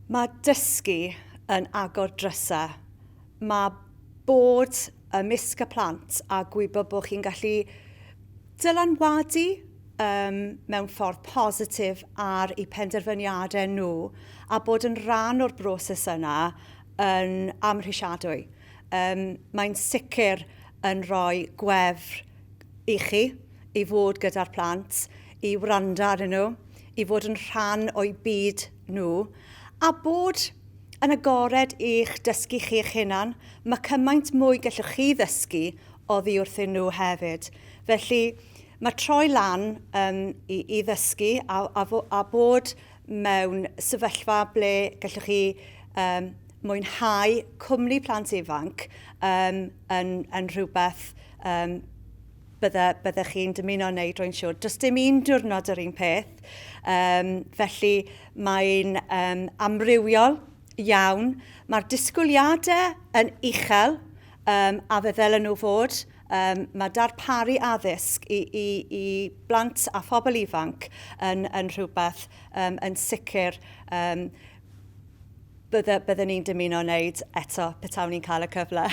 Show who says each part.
Speaker 1: Mae dysgu yn agor drysau. Mae bod ymysg y plant a gwybod bod chi'n gallu dylanwadu mewn ffordd positif ar eu penderfyniadau nhw a bod yn rhan o'r broses yna yn amhrisiadwy. Mae'n sicr yn rhoi gwefr i chi i fod gyda'r plant, i wrando arnyn nhw, i fod yn rhan o'i byd nhw, a bod yn agored i'ch dysgu chi'ch hunan. Mae cymaint mwy gallwch chi ddysgu oddi wrthyn nhw hefyd. Felly mae troi lan i ddysgu a bod mewn sefyllfa ble gallwch chi mwynhau cwmni plant ifanc yn rhywbeth byddech chi'n dymuno wneud rwy'n siŵr. Does dim un diwrnod yr un peth, felly mae'n amrywiol iawn. Mae'r disgwyliadau yn uchel a fe ddylen nhw fod. Mae darparu addysg i blant a phobl ifanc yn rhywbeth yn sicr byddwn ni'n dymuno wneud eto petawn ni'n cael y cyfle.